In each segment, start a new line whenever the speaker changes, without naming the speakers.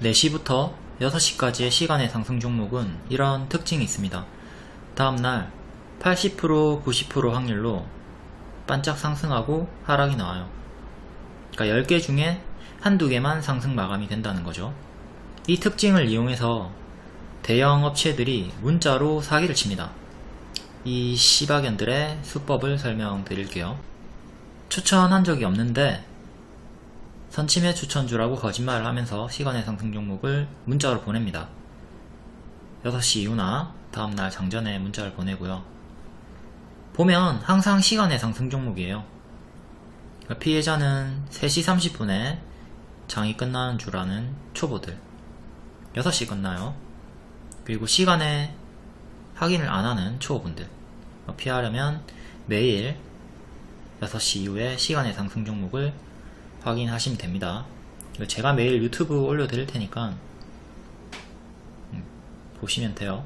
4시부터 6시까지의 시간의 상승 종목은 이런 특징이 있습니다. 다음날 80%, 90% 확률로 반짝 상승하고 하락이 나와요. 그러니까 10개 중에 한두 개만 상승 마감이 된다는 거죠. 이 특징을 이용해서 대형 업체들이 문자로 사기를 칩니다. 이 씨박연들의 수법을 설명드릴게요. 추천한 적이 없는데 선침해 추천주라고 거짓말을 하면서 시간의 상승 종목을 문자로 보냅니다. 6시 이후나 다음날 장전에 문자를 보내고요. 보면 항상 시간의 상승 종목이에요. 피해자는 3시 30분에 장이 끝나는 줄 아는 초보들, 6시 끝나요. 그리고 시간에 확인을 안하는 초보분들. 피하려면 매일 6시 이후에 시간의 상승 종목을 확인하시면 됩니다. 제가 매일 유튜브 올려드릴 테니까 보시면 돼요.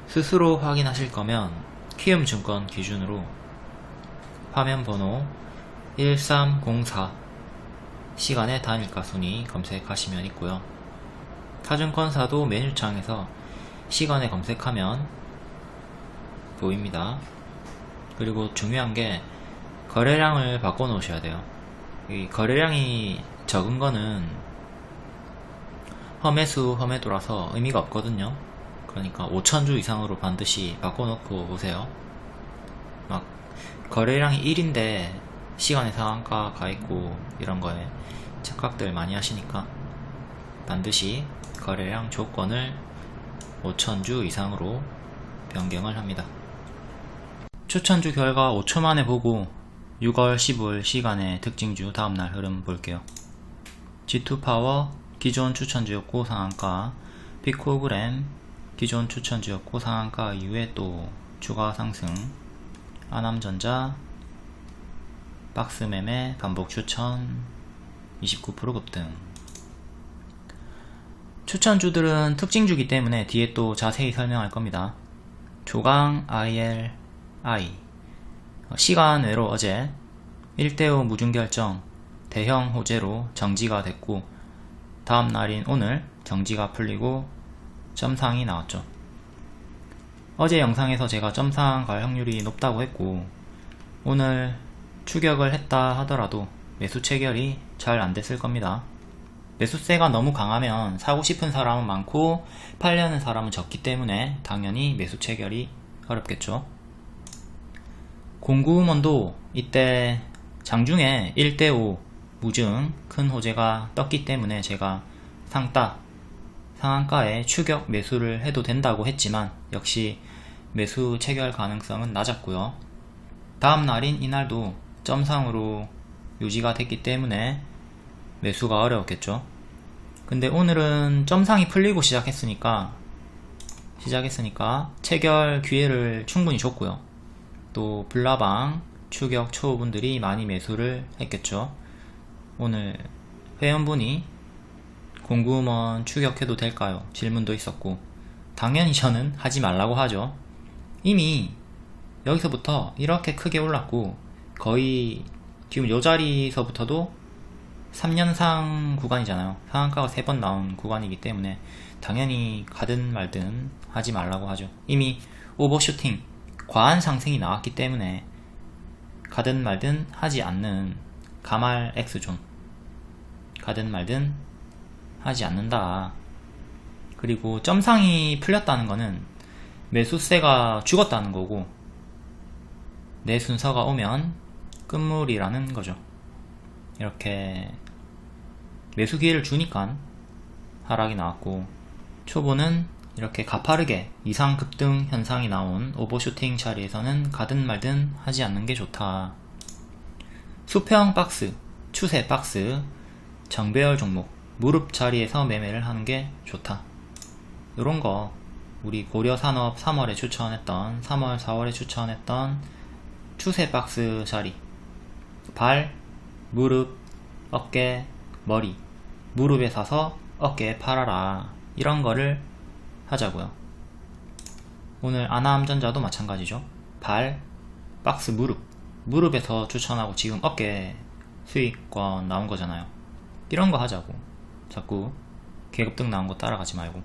스스로 확인하실 거면 키움증권 기준으로 화면 번호 1304 시간의 단일가 순위 검색하시면 있고요. 타증권사도 메뉴창에서 시간에 검색하면 보입니다. 그리고 중요한게 거래량을 바꿔 놓으셔야 돼요. 이 거래량이 적은 거는 험매수 험매도라서 의미가 없거든요. 그러니까 5,000주 이상으로 반드시 바꿔 놓고 보세요. 막 거래량이 1인데 시간의 상한가 가있고 이런 거에 착각들 많이 하시니까 반드시 거래량 조건을 5,000주 이상으로 변경을 합니다. 추천주 결과 5초 만에 보고 6월 15일 시간의 특징주 다음날 흐름 볼게요. G2파워 기존 추천주였고 상한가, 피코그램 기존 추천주였고 상한가 이후에 또 추가 상승, 아남전자 박스매매 반복 추천 29% 급등. 추천주들은 특징주기 때문에 뒤에 또 자세히 설명할 겁니다. 조강 ILI 시간 외로 어제 1대5 무중결정 대형 호재로 정지가 됐고 다음날인 오늘 정지가 풀리고 점상이 나왔죠. 어제 영상에서 제가 점상 갈 확률이 높다고 했고 오늘 추격을 했다 하더라도 매수 체결이 잘 안됐을 겁니다. 매수세가 너무 강하면 사고 싶은 사람은 많고 팔려는 사람은 적기 때문에 당연히 매수 체결이 어렵겠죠. 공구음원도 이때 장중에 1대5 무증 큰 호재가 떴기 때문에 제가 상따 상한가에 추격 매수를 해도 된다고 했지만 역시 매수 체결 가능성은 낮았고요. 다음날인 이날도 점상으로 유지가 됐기 때문에 매수가 어려웠겠죠. 근데 오늘은 점상이 풀리고 시작했으니까 체결 기회를 충분히 줬고요. 또 불나방 추격 초보분들이 많이 매수를 했겠죠. 오늘 회원분이 공구음원 추격해도 될까요? 질문도 있었고 당연히 저는 하지 말라고 하죠. 이미 여기서부터 이렇게 크게 올랐고 거의 지금 요 자리서부터도 3년상 구간이잖아요. 상한가가 3번 나온 구간이기 때문에 당연히 가든 말든 하지 말라고 하죠. 이미 오버슈팅 과한 상승이 나왔기 때문에 가든 말든 하지 않는 가말 X존 가든 말든 하지 않는다. 그리고 점상이 풀렸다는 거는 매수세가 죽었다는 거고 내 순서가 오면 끝물이라는 거죠. 이렇게 매수 기회를 주니까 하락이 나왔고 초보는 이렇게 가파르게 이상 급등 현상이 나온 오버슈팅 자리에서는 가든 말든 하지 않는 게 좋다. 수평 박스, 추세 박스, 정배열 종목, 무릎 자리에서 매매를 하는 게 좋다. 요런 거 우리 고려산업 3월에 추천했던 3월 4월에 추천했던 추세 박스 자리 발, 무릎, 어깨, 머리 무릎에 사서 어깨에 팔아라 이런 거를 하자고요. 오늘 아남전자도 마찬가지죠. 발, 박스, 무릎에서 추천하고 지금 어깨 수익권 나온 거잖아요. 이런 거 하자고. 자꾸 계급등 나온 거 따라가지 말고.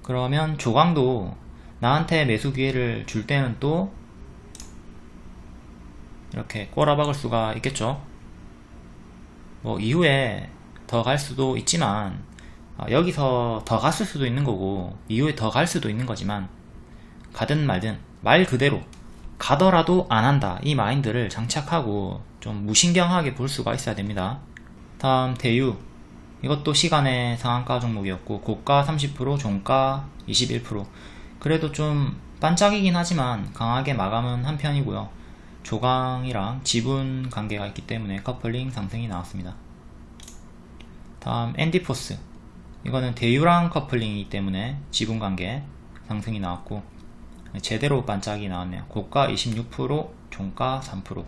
그러면 조광도 나한테 매수 기회를 줄 때는 또 이렇게 꼬라박을 수가 있겠죠. 뭐 이후에 더 갈 수도 있지만, 여기서 더 갔을 수도 있는 거고 이후에 더 갈 수도 있는 거지만, 가든 말든 말 그대로 가더라도 안 한다, 이 마인드를 장착하고 좀 무신경하게 볼 수가 있어야 됩니다. 다음 대유, 이것도 시간의 상한가 종목이었고 고가 30%, 종가 21%. 그래도 좀 반짝이긴 하지만 강하게 마감은 한 편이고요. 조강이랑 지분 관계가 있기 때문에 커플링 상승이 나왔습니다. 다음 앤디포스, 이거는 대유랑 커플링이기 때문에 지분 관계 상승이 나왔고 제대로 반짝이 나왔네요. 고가 26%, 종가 3%.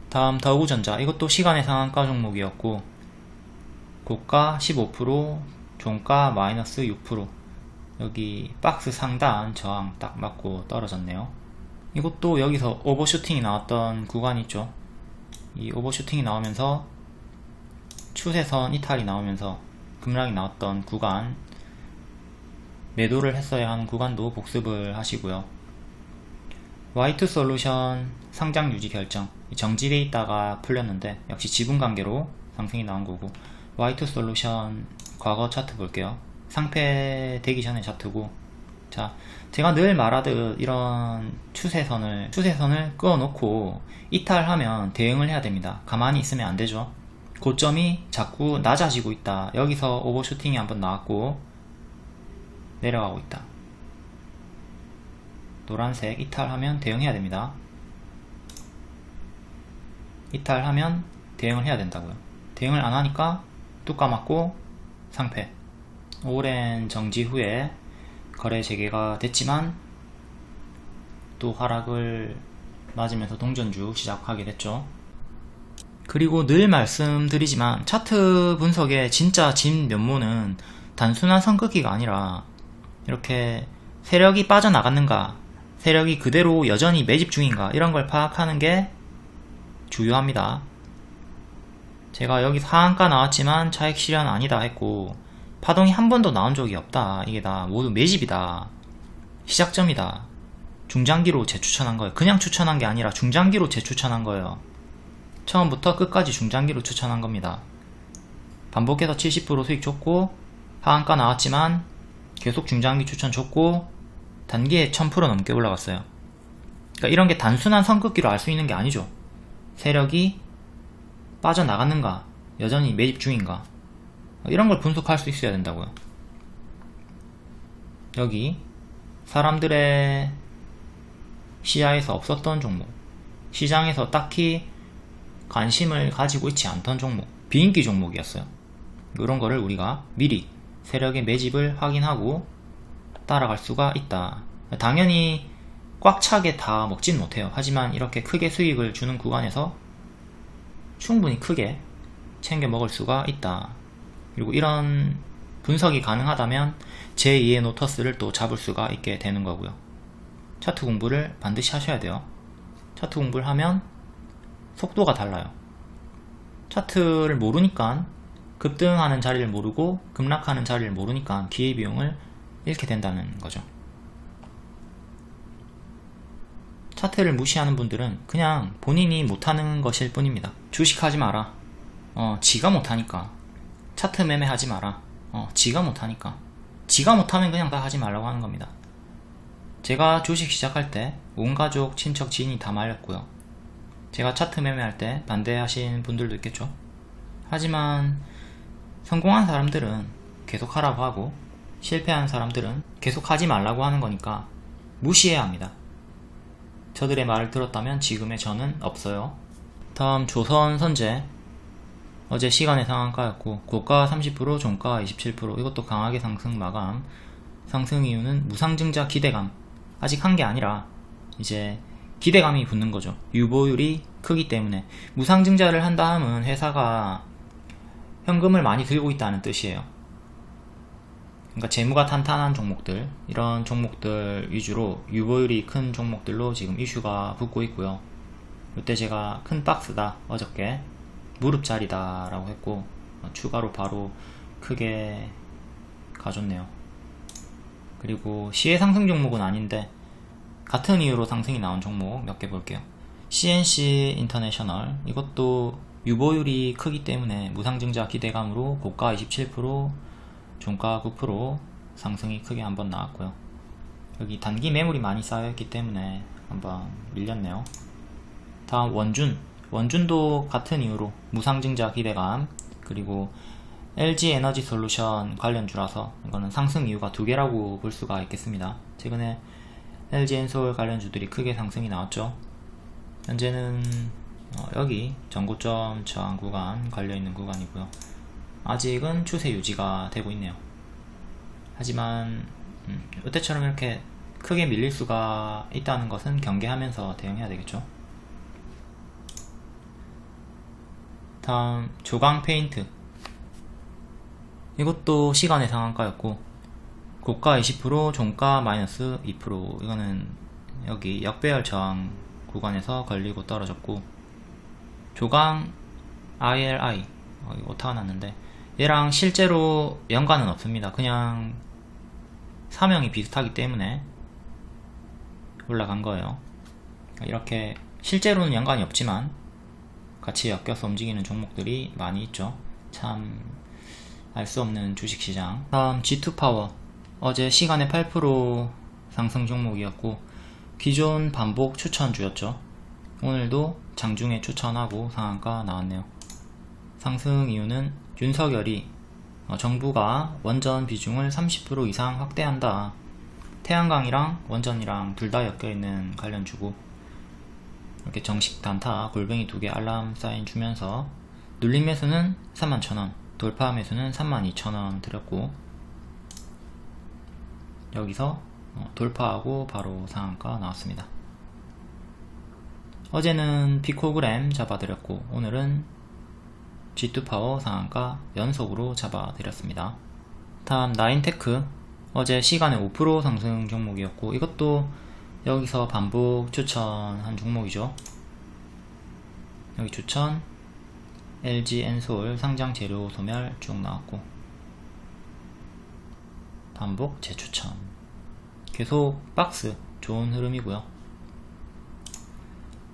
다음 더우전자, 이것도 시간의 상한가 종목이었고 고가 15%, 종가 마이너스 6%. 여기 박스 상단 저항 딱 맞고 떨어졌네요. 이것도 여기서 오버슈팅이 나왔던 구간이 있죠. 이 오버슈팅이 나오면서 추세선 이탈이 나오면서 급락이 나왔던 구간, 매도를 했어야 하는 구간도 복습을 하시고요. Y2솔루션 상장 유지 결정, 정지돼 있다가 풀렸는데 역시 지분 관계로 상승이 나온 거고, Y2솔루션 과거 차트 볼게요. 상패 되기 전에 차트고, 자, 제가 늘 말하듯 이런 추세선을 끄어놓고 이탈하면 대응을 해야 됩니다. 가만히 있으면 안 되죠. 고점이 자꾸 낮아지고 있다. 여기서 오버슈팅이 한번 나왔고 내려가고 있다. 노란색 이탈하면 대응해야 됩니다. 이탈하면 대응을 해야 된다고요. 대응을 안 하니까 뚝 까맞고 상패. 오랜 정지 후에 거래 재개가 됐지만 또 하락을 맞으면서 동전주 시작하게 됐죠. 그리고 늘 말씀드리지만 차트 분석의 진짜 진 면모는 단순한 선긋기가 아니라 이렇게 세력이 빠져나갔는가, 세력이 그대로 여전히 매집 중인가, 이런 걸 파악하는 게 중요합니다. 제가 여기 상한가 나왔지만 차익 실현 아니다 했고 파동이 한 번도 나온 적이 없다, 이게 다 모두 매집이다, 시작점이다, 중장기로 재추천한 거예요. 그냥 추천한 게 아니라 중장기로 재추천한 거예요. 처음부터 끝까지 중장기로 추천한 겁니다. 반복해서 70% 수익 줬고 하한가 나왔지만 계속 중장기 추천 줬고 단기에 1000% 넘게 올라갔어요. 그러니까 이런 게 단순한 선긋기로 알 수 있는 게 아니죠. 세력이 빠져나갔는가, 여전히 매집 중인가, 이런 걸 분석할 수 있어야 된다고요. 여기 사람들의 시야에서 없었던 종목, 시장에서 딱히 관심을 가지고 있지 않던 종목, 비인기 종목이었어요. 이런 거를 우리가 미리 세력의 매집을 확인하고 따라갈 수가 있다. 당연히 꽉 차게 다 먹진 못해요. 하지만 이렇게 크게 수익을 주는 구간에서 충분히 크게 챙겨 먹을 수가 있다. 그리고 이런 분석이 가능하다면 제2의 노터스를 또 잡을 수가 있게 되는 거고요. 차트 공부를 반드시 하셔야 돼요. 차트 공부를 하면 속도가 달라요. 차트를 모르니까 급등하는 자리를 모르고 급락하는 자리를 모르니까 기회비용을 잃게 된다는 거죠. 차트를 무시하는 분들은 그냥 본인이 못하는 것일 뿐입니다. 주식하지 마라. 지가 못하니까. 차트 매매하지 마라. 지가 못하니까. 지가 못하면 그냥 다 하지 말라고 하는 겁니다. 제가 주식 시작할 때 온 가족, 친척, 지인이 다 말렸고요. 제가 차트 매매할 때 반대하신 분들도 있겠죠. 하지만 성공한 사람들은 계속 하라고 하고 실패한 사람들은 계속 하지 말라고 하는 거니까 무시해야 합니다. 저들의 말을 들었다면 지금의 저는 없어요. 다음 조선선제, 어제 시간의 상한가였고 고가 30%, 종가 27%. 이것도 강하게 상승 마감. 상승 이유는 무상증자 기대감. 아직 한 게 아니라 이제 기대감이 붙는 거죠. 유보율이 크기 때문에. 무상증자를 한 다음은 회사가 현금을 많이 들고 있다는 뜻이에요. 그러니까 재무가 탄탄한 종목들, 이런 종목들 위주로 유보율이 큰 종목들로 지금 이슈가 붙고 있고요. 이때 제가 큰 박스다, 어저께 무릎자리다 라고 했고 추가로 바로 크게 가졌네요. 그리고 시의 상승 종목은 아닌데 같은 이유로 상승이 나온 종목 몇 개 볼게요. CNC 인터내셔널, 이것도 유보율이 크기 때문에 무상증자 기대감으로 고가 27%, 종가 9% 상승이 크게 한번 나왔고요. 여기 단기 매물이 많이 쌓여있기 때문에 한번 밀렸네요. 다음 원준도 같은 이유로 무상증자 기대감, 그리고 LG에너지솔루션 관련주라서 이거는 상승 이유가 두 개라고 볼 수가 있겠습니다. 최근에 LG엔솔 관련주들이 크게 상승이 나왔죠. 현재는 여기 전고점 저항 구간 걸려있는 구간이고요. 아직은 추세 유지가 되고 있네요. 하지만 이때처럼 이렇게 크게 밀릴 수가 있다는 것은 경계하면서 대응해야 되겠죠. 다음 조광페인트, 이것도 시간의 상한가였고 고가 20%, 종가 마이너스 2%, 이거는 여기 역배열 저항 구간에서 걸리고 떨어졌고, 조광 ILI 오타가 났는데 얘랑 실제로 연관은 없습니다. 그냥 사명이 비슷하기 때문에 올라간 거예요. 이렇게 실제로는 연관이 없지만 같이 엮여서 움직이는 종목들이 많이 있죠. 참 알 수 없는 주식시장. 다음 G2파워, 어제 시간에 8% 상승 종목이었고 기존 반복 추천주였죠. 오늘도 장중에 추천하고 상한가 나왔네요. 상승 이유는 윤석열이 정부가 원전 비중을 30% 이상 확대한다, 태양광이랑 원전이랑 둘 다 엮여있는 관련주고, 이렇게 정식 단타 골뱅이 2개 알람 사인 주면서 눌림 매수는 31,000원, 돌파 매수는 32,000원 드렸고, 여기서 돌파하고 바로 상한가 나왔습니다. 어제는 피코그램 잡아드렸고 오늘은 G2파워 상한가 연속으로 잡아드렸습니다. 다음 나인테크, 어제 시간에 5% 상승 종목이었고 이것도 여기서 반복 추천한 종목이죠. 여기 추천 LG엔솔 상장 재료 소멸 쭉 나왔고 반복 재추천, 계속 박스 좋은 흐름이고요.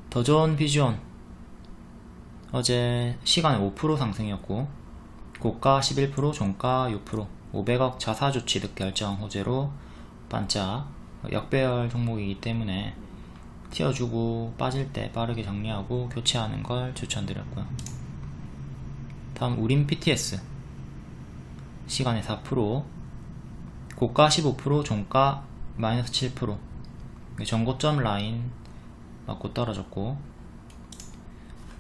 더 좋은 비주온, 어제 시간에 5% 상승이었고 고가 11%, 종가 6%, 500억 자사주 취득 결정 호재로 반짝 역배열 종목이기 때문에 튀어주고 빠질 때 빠르게 정리하고 교체하는 걸 추천드렸고요. 다음 우림 PTS, 시간에 4%, 고가 15%, 종가 마이너스 7%, 전고점 라인 맞고 떨어졌고,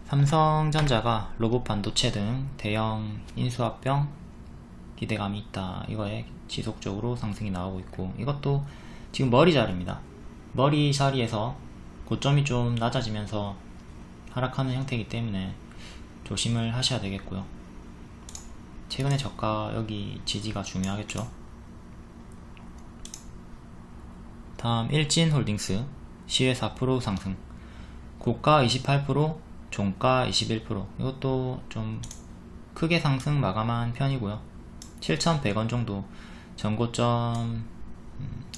삼성전자가 로봇 반도체 등 대형 인수합병 기대감이 있다, 이거에 지속적으로 상승이 나오고 있고, 이것도 지금 머리 자리입니다. 머리 자리에서 고점이 좀 낮아지면서 하락하는 형태이기 때문에 조심을 하셔야 되겠고요. 최근에 저가 여기 지지가 중요하겠죠. 다음 일진홀딩스, 시외 4% 상승, 고가 28%, 종가 21%, 이것도 좀 크게 상승 마감한 편이고요. 7,100원 정도 전고점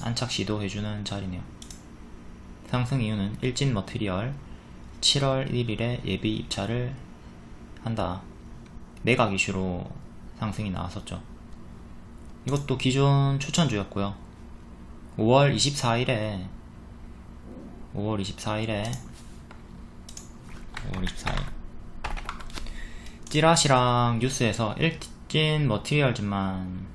안착 시도해주는 자리네요. 상승 이유는 일진머티리얼 7월 1일에 예비 입찰을 한다, 매각 이슈로 상승이 나왔었죠. 이것도 기존 추천주였고요. 5월 24일 찌라시랑 뉴스에서 일진 머티리얼즈만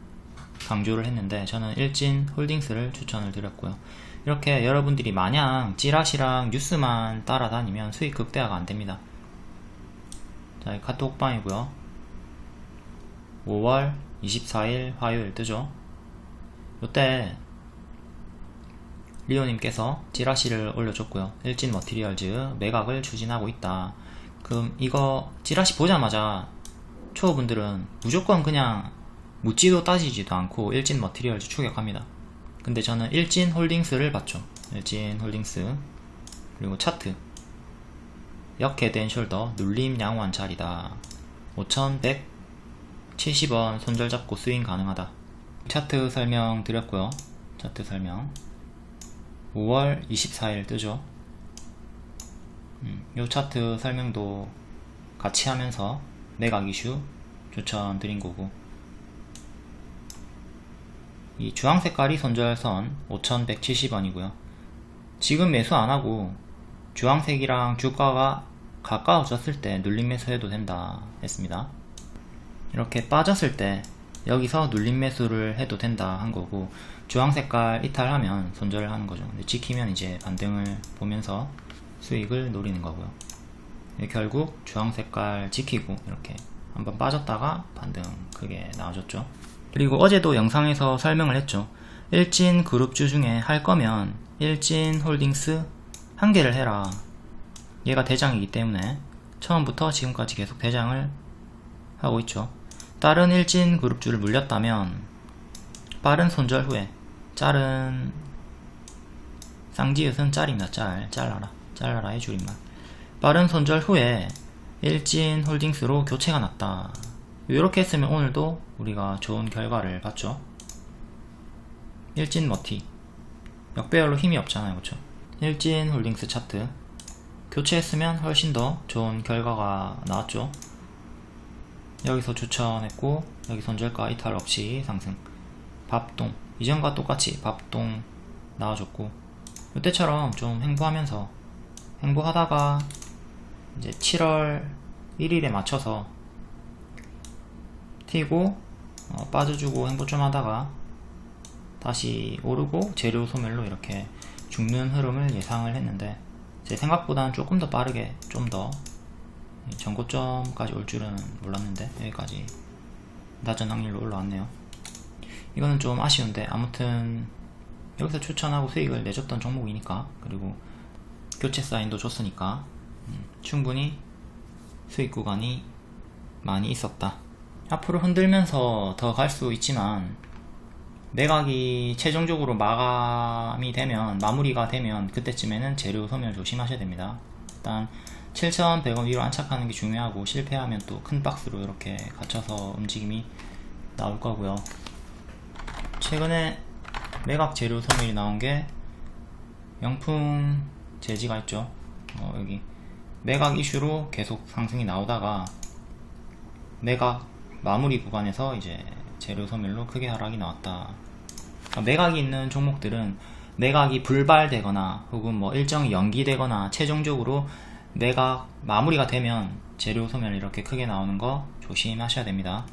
강조를 했는데 저는 일진 홀딩스를 추천을 드렸고요. 이렇게 여러분들이 마냥 찌라시랑 뉴스만 따라다니면 수익 극대화가 안됩니다. 자, 카톡방이고요. 5월 24일 화요일 뜨죠. 요때 리오님께서 찌라시를 올려줬고요. 일진 머티리얼즈 매각을 추진하고 있다. 그럼 이거 찌라시 보자마자 초보분들은 무조건 그냥 묻지도 따지지도 않고 일진 머티리얼즈 추격합니다. 근데 저는 일진 홀딩스를 봤죠. 일진 홀딩스, 그리고 차트 역헤드 앤 숄더 눌림 양호한 자리다, 5100 70원 손절 잡고 스윙 가능하다. 차트 설명 드렸고요. 차트 설명 5월 24일 뜨죠. 요 차트 설명도 같이 하면서 매각 이슈 추천드린 거고, 이 주황 색깔이 손절선 5170원이고요 지금 매수 안하고 주황색이랑 주가가 가까워졌을 때 눌림 매수해도 된다 했습니다. 이렇게 빠졌을 때 여기서 눌림 매수를 해도 된다 한 거고, 주황 색깔 이탈하면 손절을 하는 거죠. 근데 지키면 이제 반등을 보면서 수익을 노리는 거고요. 결국 주황 색깔 지키고 이렇게 한번 빠졌다가 반등 크게 나와줬죠. 그리고 어제도 영상에서 설명을 했죠. 일진 그룹주 중에 할 거면 일진 홀딩스 한 개를 해라. 얘가 대장이기 때문에 처음부터 지금까지 계속 대장을 하고 있죠. 다른 일진 그룹주를 물렸다면 빠른 손절 후에, 짤은 쌍지읒은 짤입니다. 잘라라의 줄임말. 빠른 손절 후에 일진 홀딩스로 교체가 났다. 이렇게 했으면 오늘도 우리가 좋은 결과를 봤죠. 일진 머티 역배열로 힘이 없잖아요, 그쵸? 일진 홀딩스 차트 교체했으면 훨씬 더 좋은 결과가 나왔죠. 여기서 추천했고, 여기 손절가 이탈 없이 상승. 밥동 이전과 똑같이 밥동 나와줬고, 이때처럼 좀 횡보하다가 이제 7월 1일에 맞춰서 튀고 빠져주고 횡보 좀 하다가 다시 오르고 재료 소멸로 이렇게 죽는 흐름을 예상을 했는데, 제 생각보다는 조금 더 빠르게 좀 더 전고점까지 올 줄은 몰랐는데 여기까지 낮은 확률로 올라왔네요. 이거는 좀 아쉬운데, 아무튼 여기서 추천하고 수익을 내줬던 종목이니까, 그리고 교체 사인도 줬으니까 충분히 수익 구간이 많이 있었다. 앞으로 흔들면서 더 갈 수 있지만 매각이 최종적으로 마무리가 되면 그때쯤에는 재료 소멸 조심하셔야 됩니다. 일단 7,100원 위로 안착하는 게 중요하고, 실패하면 또 큰 박스로 이렇게 갇혀서 움직임이 나올 거고요. 최근에 매각 재료 소멸이 나온 게 영풍 재지가 있죠. 여기 매각 이슈로 계속 상승이 나오다가 매각 마무리 구간에서 이제 재료 소멸로 크게 하락이 나왔다. 매각이 있는 종목들은 매각이 불발되거나 혹은 뭐 일정이 연기되거나 최종적으로 매각 마무리가 되면 재료 소멸 이렇게 크게 나오는 거 조심하셔야 됩니다.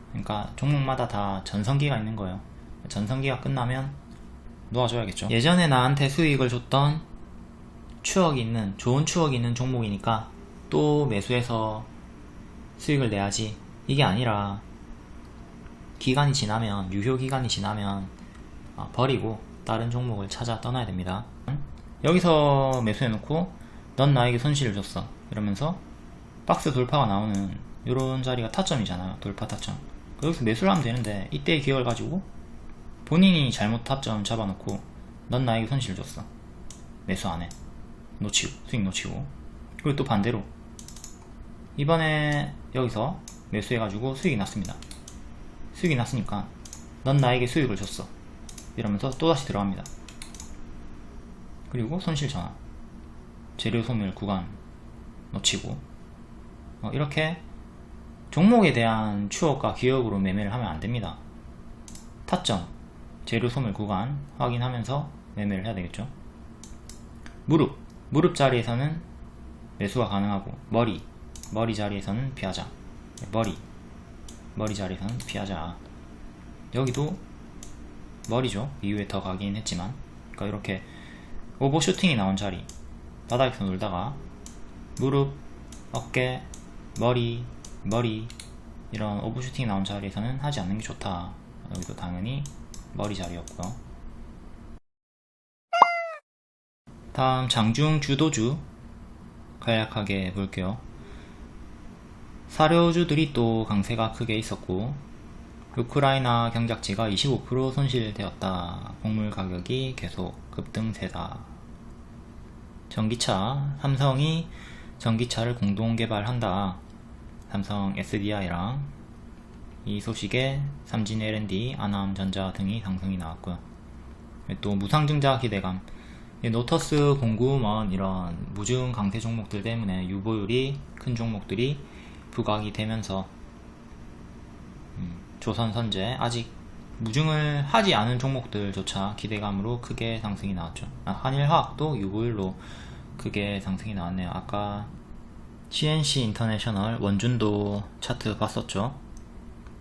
그러니까 종목마다 다 전성기가 있는 거예요. 전성기가 끝나면 놓아줘야겠죠. 예전에 나한테 수익을 줬던 좋은 추억이 있는 종목이니까 또 매수해서 수익을 내야지, 이게 아니라 기간이 지나면, 유효 기간이 지나면 버리고 다른 종목을 찾아 떠나야 됩니다. 여기서 매수해놓고 넌 나에게 손실을 줬어 이러면서 박스 돌파가 나오는 이런 자리가 타점이잖아요. 돌파 타점. 여기서 매수를 하면 되는데, 이때의 기억을 가지고 본인이 잘못 타점 잡아놓고 넌 나에게 손실을 줬어, 매수 안해, 수익 놓치고. 그리고 또 반대로 이번에 여기서 매수해가지고 수익이 났습니다. 수익이 났으니까 넌 나에게 수익을 줬어 이러면서 또다시 들어갑니다. 그리고 손실 전환, 재료 소멸 구간 놓치고, 이렇게 종목에 대한 추억과 기억으로 매매를 하면 안됩니다. 타점, 재료 소멸 구간 확인하면서 매매를 해야 되겠죠. 무릎 자리에서는 매수가 가능하고, 머리 자리에서는 피하자. 머리 자리에서는 피하자. 여기도 머리죠. 이후에 더 가긴 했지만, 그러니까 이렇게 오버슈팅이 나온 자리, 바닥에서 놀다가 무릎, 어깨, 머리 이런 오버슈팅이 나온 자리에서는 하지 않는 게 좋다. 여기도 당연히 머리 자리였고요. 다음 장중 주도주 간략하게 볼게요. 사료주들이 또 강세가 크게 있었고, 우크라이나 경작지가 25% 손실되었다. 곡물 가격이 계속 급등세다. 전기차, 삼성이 전기차를 공동 개발한다. 삼성 SDI랑 이 소식에 삼진 L&D, 아남전자 등이 상승이 나왔고요. 또 무상증자 기대감, 노터스, 공구먼 이런 무증 강세 종목들 때문에 유보율이 큰 종목들이 부각이 되면서 조선선제 아직 무증을 하지 않은 종목들조차 기대감으로 크게 상승이 나왔죠. 한일화학도 유보율로 크게 상승이 나왔네요. 아까 CNC 인터내셔널 원준도 차트 봤었죠.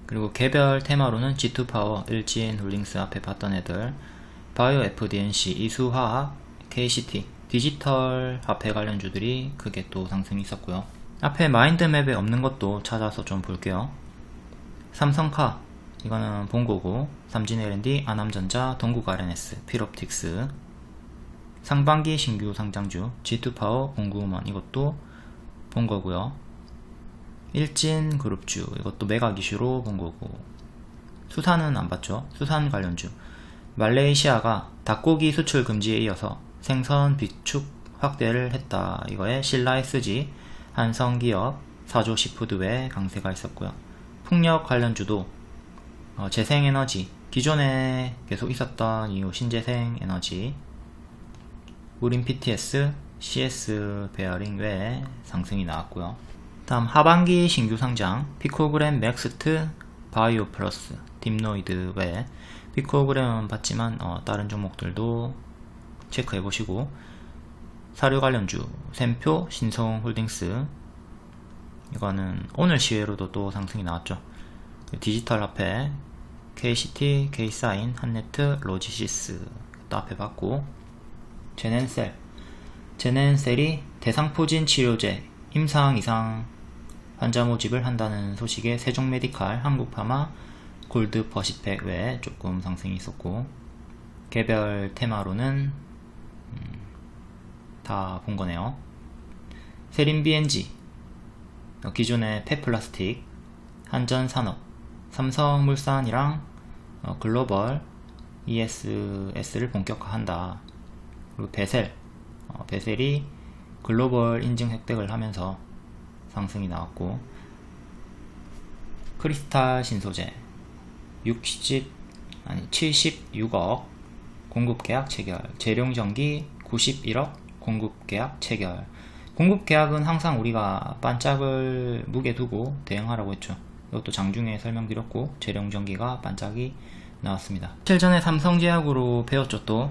그리고 개별 테마로는 G2파워, 일진홀딩스 앞에 봤던 애들, 바이오 FDNC, 이수화학, KCT, 디지털 화폐 관련주들이 크게 또 상승이 있었고요. 앞에 마인드맵에 없는 것도 찾아서 좀 볼게요. 삼성카, 이거는 본거고, 삼진 L&D, 아남전자, 동국 RNS, 필옵틱스, 상반기 신규 상장주, G2파워, 공구먼, 이것도 본거고요. 일진그룹주, 이것도 매각 이슈로 본거고, 수산은 안 봤죠. 수산 관련주, 말레이시아가 닭고기 수출 금지에 이어서 생선 비축 확대를 했다. 이거에 신라 SG, 한성기업, 사조 시푸드웨 강세가 있었고요. 풍력 관련주도 재생에너지, 기존에 계속 있었던 이유 신재생에너지, 우린 PTS, CS 베어링 외에 상승이 나왔고요. 다음 하반기 신규 상장, 피코그램 맥스트, 바이오 플러스, 딥노이드 외에 피코그램은 봤지만 다른 종목들도 체크해보시고, 사료 관련주 샘표, 신성홀딩스, 이거는 오늘 시외로도 또 상승이 나왔죠. 디지털 화폐 KCT, K사인, 한네트, 로지시스 또 앞에 봤고, 제넨셀이 대상포진 치료제 임상 이상 환자 모집을 한다는 소식에 세종메디칼, 한국파마, 골드 퍼시팩 외에 조금 상승이 있었고, 개별 테마로는 다 본거네요. 세린BNG, 기존의 폐플라스틱, 한전산업, 삼성물산이랑 글로벌 ESS를 본격화한다. 그리고 베셀이 글로벌 인증 획득을 하면서 상승이 나왔고, 크리스탈 신소재 76억 공급계약 체결, 재룡전기 91억 공급계약 체결. 공급계약은 항상 우리가 반짝을 무게 두고 대응하라고 했죠. 이것도 장중에 설명드렸고, 재룡전기가 반짝이 나왔습니다. 며칠 전에 삼성제약으로 배웠죠. 또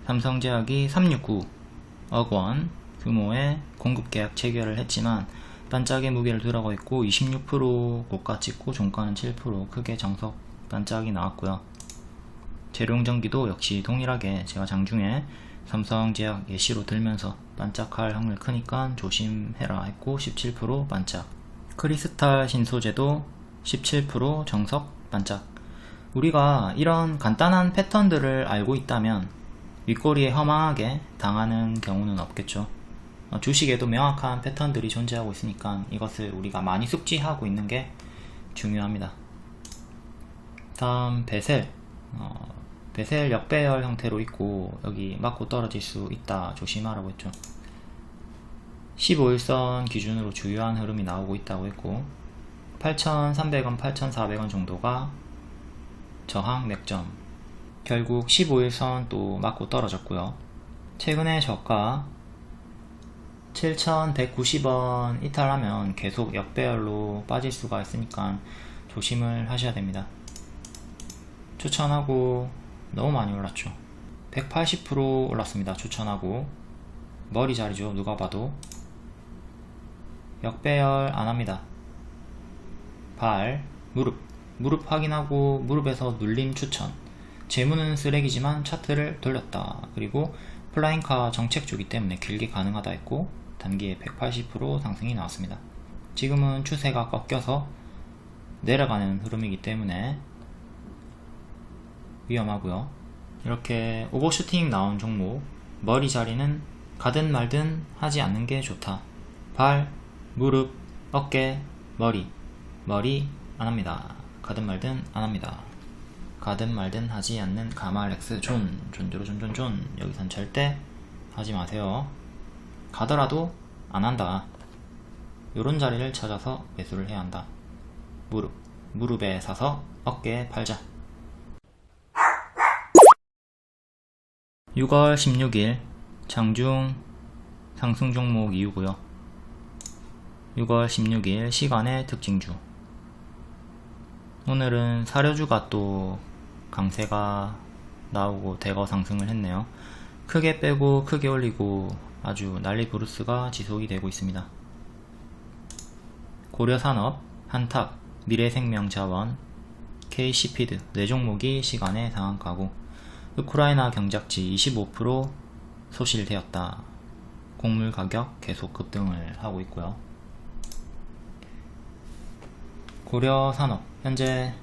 삼성제약이 369억 원 규모의 공급계약 체결을 했지만 반짝의 무게를 들어가고 있고, 26% 고가 찍고 종가는 7% 크게 정석 반짝이 나왔고요. 재룡전기도 역시 동일하게 제가 장중에 삼성제약 예시로 들면서 반짝할 확률 크니까 조심해라 했고 17% 반짝. 크리스탈 신소재도 17% 정석 반짝. 우리가 이런 간단한 패턴들을 알고 있다면 윗꼬리에 허망하게 당하는 경우는 없겠죠. 주식에도 명확한 패턴들이 존재하고 있으니까 이것을 우리가 많이 숙지하고 있는 게 중요합니다. 다음 베셀 역배열 형태로 있고, 여기 맞고 떨어질 수 있다 조심하라고 했죠. 15일선 기준으로 주요한 흐름이 나오고 있다고 했고, 8,300원, 8,400원 정도가 저항 맥점. 결국 15일선 또 맞고 떨어졌고요. 최근에 저가 7,190원 이탈하면 계속 역배열로 빠질 수가 있으니까 조심을 하셔야 됩니다. 추천하고 너무 많이 올랐죠. 180% 올랐습니다. 추천하고 머리 자리죠. 누가 봐도 역배열 안합니다. 발, 무릎 확인하고 무릎에서 눌림 추천. 재무는 쓰레기지만 차트를 돌렸다. 그리고 플라잉카 정책주기 때문에 길게 가능하다 했고, 단기에 180% 상승이 나왔습니다. 지금은 추세가 꺾여서 내려가는 흐름이기 때문에 위험하고요. 이렇게 오버슈팅 나온 종목, 머리 자리는 가든 말든 하지 않는 게 좋다. 발, 무릎, 어깨, 머리 안합니다. 가든 말든 안합니다. 가든 말든 하지 않는 가마렉스 존 여기선 절대 하지 마세요. 가더라도 안한다. 요런 자리를 찾아서 매수를 해야 한다. 무릎, 무릎에 사서 어깨에 팔자. 6월 16일 장중 상승 종목 이유고요. 6월 16일 시간의 특징주. 오늘은 사료주가 또 강세가 나오고 대거 상승을 했네요. 크게 빼고 크게 올리고 아주 난리 브루스가 지속이 되고 있습니다. 고려산업, 한탁, 미래생명자원, KC피드 4종목이 시간의 상한가고, 우크라이나 경작지 25% 소실되었다. 곡물 가격 계속 급등을 하고 있고요. 고려산업 현재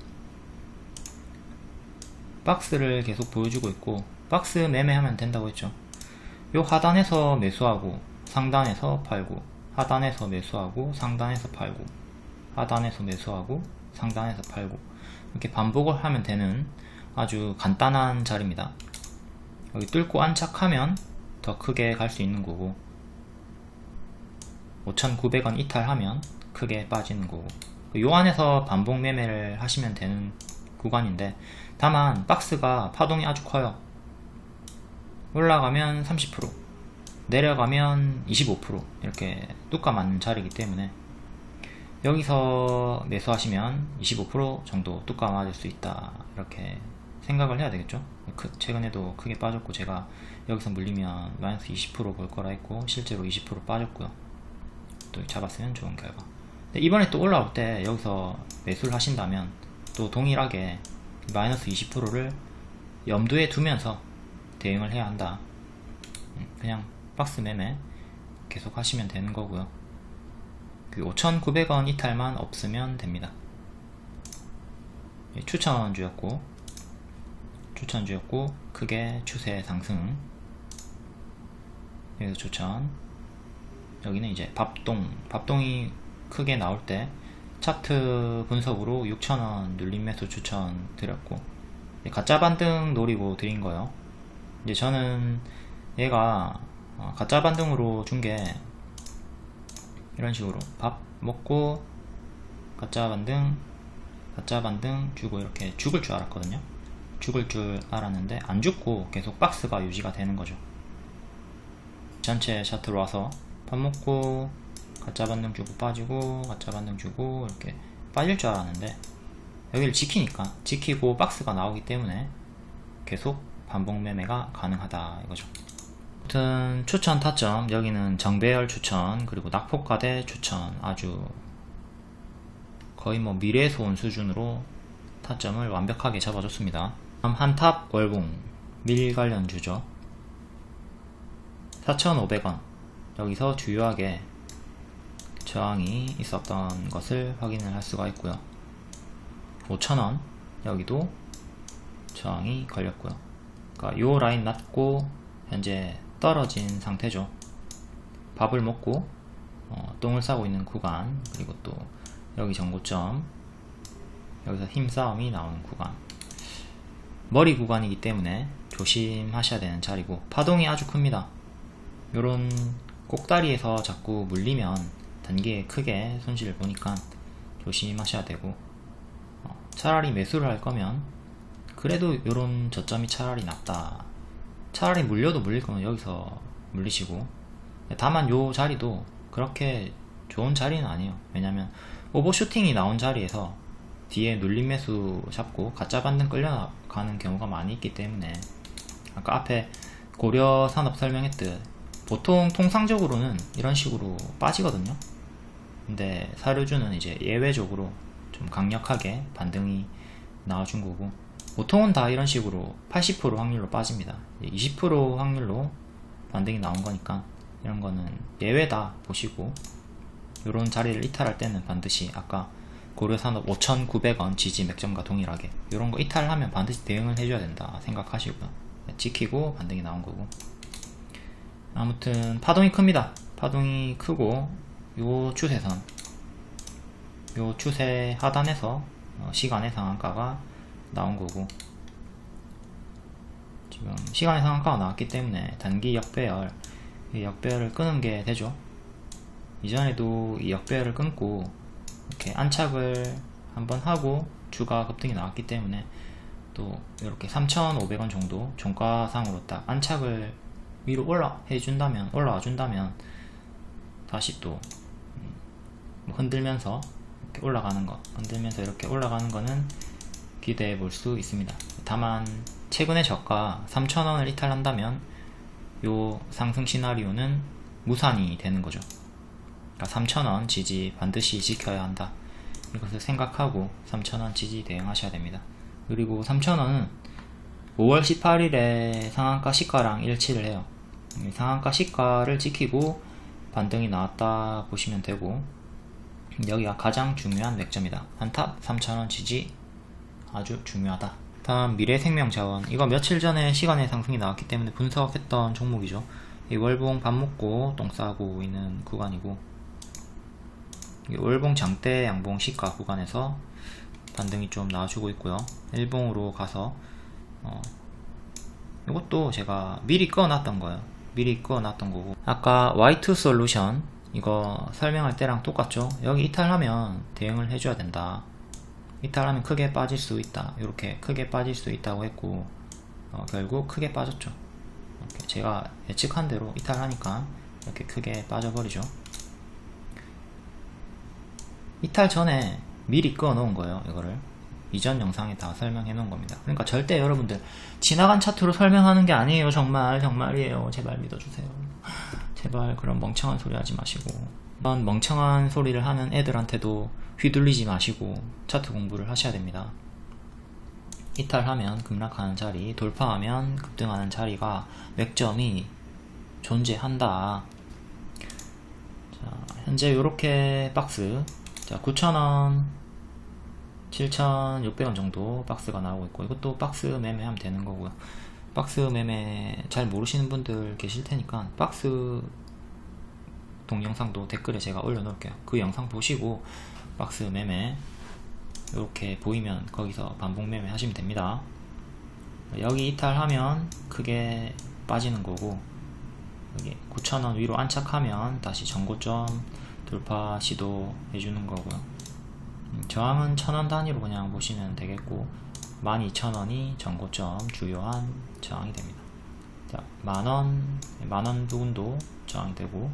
박스를 계속 보여주고 있고, 박스 매매하면 된다고 했죠. 요 하단에서 매수하고 상단에서 팔고, 하단에서 매수하고 상단에서 팔고, 하단에서 매수하고 상단에서 팔고, 이렇게 반복을 하면 되는 아주 간단한 자리입니다. 여기 뚫고 안착하면 더 크게 갈 수 있는 거고, 5,900원 이탈하면 크게 빠지는 거고, 요 안에서 반복 매매를 하시면 되는 구간인데, 다만 박스가 파동이 아주 커요. 올라가면 30%, 내려가면 25% 이렇게 뚜까 맞는 자리이기 때문에 여기서 매수하시면 25% 정도 뚜까 맞을 수 있다, 이렇게 생각을 해야 되겠죠. 최근에도 크게 빠졌고, 제가 여기서 물리면 마이너스 20% 볼 거라 했고 실제로 20% 빠졌고요. 또 잡았으면 좋은 결과. 근데 이번에 또 올라올 때 여기서 매수를 하신다면 또 동일하게 마이너스 20%를 염두에 두면서 대응을 해야 한다. 그냥 박스 매매 계속 하시면 되는 거고요. 그 5,900원 이탈만 없으면 됩니다. 추천주였고 크게 추세 상승. 여기서 추천. 여기는 이제 밥동이 크게 나올 때 차트 분석으로 6,000원 눌림 매수 추천 드렸고, 가짜 반등 노리고 드린 거예요. 이제 저는 얘가 가짜 반등으로 준 게 이런 식으로 밥 먹고 가짜 반등 주고 이렇게 죽을 줄 알았거든요. 죽을 줄 알았는데 안 죽고 계속 박스가 유지가 되는 거죠. 전체 차트로 와서 밥 먹고 가짜 반등 주고 빠지고 가짜 반등 주고 이렇게 빠질 줄 알았는데, 여기를 지키고 박스가 나오기 때문에 계속 반복 매매가 가능하다 이거죠. 아무튼 추천 타점, 여기는 정배열 추천, 그리고 낙폭과대 추천, 아주 거의 뭐 미래에서 온 수준으로 타점을 완벽하게 잡아줬습니다. 다음 한탑 월봉 밀 관련주죠. 4,500원 여기서 주요하게 저항이 있었던 것을 확인을 할 수가 있고요. 5,000원 여기도 저항이 걸렸고요. 그러니까 요 라인 낮고 현재 떨어진 상태죠. 밥을 먹고 똥을 싸고 있는 구간, 그리고 또 여기 전고점, 여기서 힘싸움이 나오는 구간, 머리 구간이기 때문에 조심하셔야 되는 자리고, 파동이 아주 큽니다. 요런 꼭다리에서 자꾸 물리면 단기에 크게 손실을 보니까 조심하셔야 되고, 차라리 매수를 할 거면 그래도 요런 저점이 차라리 낫다. 차라리 물려도 물릴 거면 여기서 물리시고, 다만 요 자리도 그렇게 좋은 자리는 아니에요. 왜냐면 오버슈팅이 나온 자리에서 뒤에 눌림 매수 잡고 가짜 반등 끌려가는 경우가 많이 있기 때문에, 아까 앞에 고려산업 설명했듯 보통 통상적으로는 이런 식으로 빠지거든요. 근데 사료주는 이제 예외적으로 좀 강력하게 반등이 나와준 거고, 보통은 다 이런 식으로 80% 확률로 빠집니다. 20% 확률로 반등이 나온 거니까 이런 거는 예외다 보시고, 이런 자리를 이탈할 때는 반드시 아까 고려산업 5,900원 지지 맥점과 동일하게 이런 거 이탈하면 반드시 대응을 해줘야 된다 생각하시고요. 지키고 반등이 나온 거고. 아무튼 파동이 큽니다. 파동이 크고, 요 추세선, 요 추세 하단에서 시간의 상한가가 나온 거고, 지금 시간의 상한가가 나왔기 때문에 단기 역배열, 이 역배열을 끄는 게 되죠. 이전에도 이 역배열을 끊고 이렇게 안착을 한번 하고 추가 급등이 나왔기 때문에 또 이렇게 3,500원 정도 종가상으로 딱 안착을 위로 올라와 준다면 다시 또 흔들면서 이렇게 올라가는 거는 기대해 볼 수 있습니다. 다만 최근의 저가 3,000원을 이탈한다면 요 상승 시나리오는 무산이 되는 거죠. 그러니까 3,000원 지지 반드시 지켜야 한다. 이것을 생각하고 3,000원 지지 대응하셔야 됩니다. 그리고 3,000원은 5월 18일에 상한가 시가랑 일치를 해요. 상한가 시가를 지키고 반등이 나왔다 보시면 되고, 여기가 가장 중요한 맥점이다. 한탑 3,000원 지지 아주 중요하다. 다음 미래생명자원, 이거 며칠 전에 시간의 상승이 나왔기 때문에 분석했던 종목이죠. 이 월봉 밥 먹고 똥 싸고 있는 구간이고, 이 월봉 장대 양봉 시가 구간에서 반등이 좀 나와주고 있고요. 일봉으로 가서 이것도 제가 미리 꺼놨던 거예요. 미리 꺼놨던 거고, 아까 Y2 솔루션 이거 설명할 때랑 똑같죠. 여기 이탈하면 대응을 해줘야 된다. 이탈하면 크게 빠질 수 있다. 이렇게 크게 빠질 수 있다고 했고, 결국 크게 빠졌죠. 이렇게 제가 예측한 대로 이탈하니까 이렇게 크게 빠져버리죠. 이탈 전에 미리 꺼 놓은 거예요. 이거를 이전 영상에 다 설명해 놓은 겁니다. 그러니까 절대 여러분들 지나간 차트로 설명하는 게 아니에요. 정말이에요. 제발 믿어주세요. 제발 그런 멍청한 소리 하지 마시고, 그런 멍청한 소리를 하는 애들한테도 휘둘리지 마시고 차트 공부를 하셔야 됩니다. 이탈하면 급락하는 자리, 돌파하면 급등하는 자리가 맥점이 존재한다. 자, 현재 요렇게 박스, 자 9,000원 7,600원 정도 박스가 나오고 있고, 이것도 박스 매매하면 되는 거고요. 박스 매매 잘 모르시는 분들 계실 테니까 박스 동영상도 댓글에 제가 올려놓을게요. 그 영상 보시고 박스 매매 이렇게 보이면 거기서 반복 매매 하시면 됩니다. 여기 이탈하면 크게 빠지는 거고, 여기 9,000원 위로 안착하면 다시 전고점 돌파 시도 해주는 거고요. 저항은 1,000원 단위로 그냥 보시면 되겠고, 12,000원이 전고점 주요한 저항이 됩니다. 자, 만원 부분도 저항이 되고,